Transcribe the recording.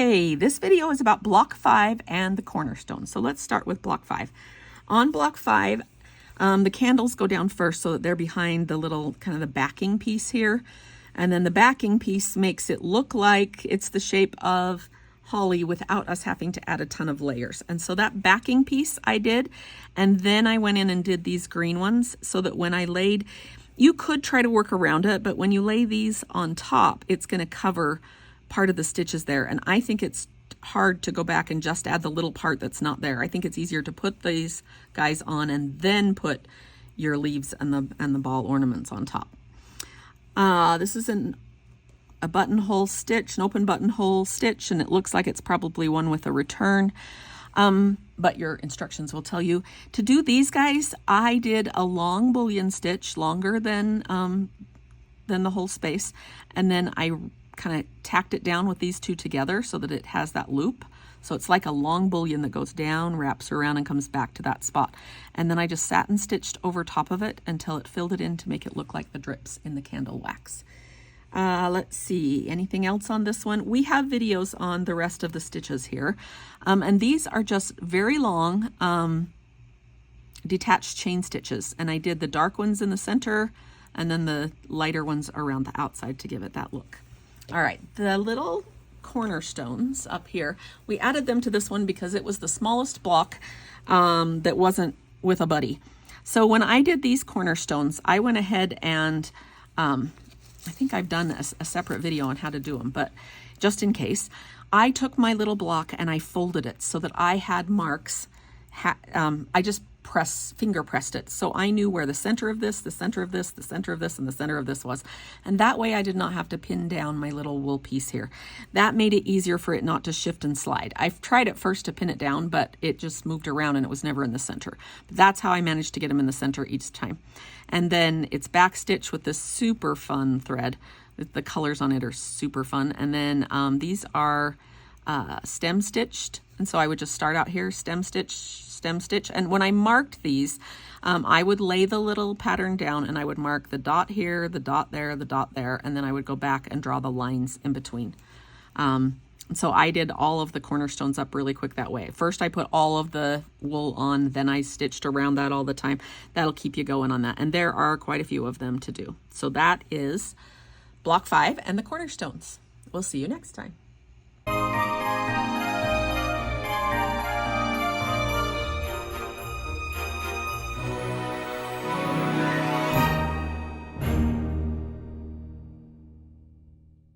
Okay, this video is about block 5 and the cornerstone. So let's start with block 5. On block 5, the candles go down first so that they're behind the little kind of the backing piece here. And then the backing piece makes it look like it's the shape of holly without us having to add a ton of layers. And so that backing piece I did, and then I went in and did these green ones so that when I laid, you could try to work around it, but when you lay these on top, it's going to cover part of the stitches there. And I think it's hard to go back and just add the little part that's not there. I think it's easier to put these guys on and then put your leaves and the ball ornaments on top. This is a buttonhole stitch, an open buttonhole stitch, and it looks like it's probably one with a return. But your instructions will tell you. To do these guys, I did a long bullion stitch, longer than the whole space, and then I kind of tacked it down with these two together so that it has that loop. So it's like a long bullion that goes down, wraps around, and comes back to that spot. And then I just satin stitched over top of it until it filled it in to make it look like the drips in the candle wax. Let's see, anything else on this one? We have videos on the rest of the stitches here. And these are just very long detached chain stitches. And I did the dark ones in the center and then the lighter ones around the outside to give it that look. All right, the little cornerstones up here, we added them to this one because it was the smallest block that wasn't with a buddy. So when I did these cornerstones, I went ahead and I think I've done a separate video on how to do them, but just in case, I took my little block and I folded it so that I had marks. I just finger pressed it, so I knew where the center of this, the center of this, the center of this, and the center of this was. And that way I did not have to pin down my little wool piece here. That made it easier for it not to shift and slide. I've tried at first to pin it down, but it just moved around and it was never in the center. But that's how I managed to get them in the center each time. And then it's backstitch with this super fun thread. The colors on it are super fun. And then these are stem stitched. And so I would just start out here, stem stitch, and when I marked these, I would lay the little pattern down and I would mark the dot here, the dot there, the dot there, and then I would go back and draw the lines in between. So I did all of the cornerstones up really quick that way. First I put all of the wool on, then I stitched around that all the time. That'll keep you going on that, and there are quite a few of them to do. So that is block 5 and the cornerstones. We'll see you next time.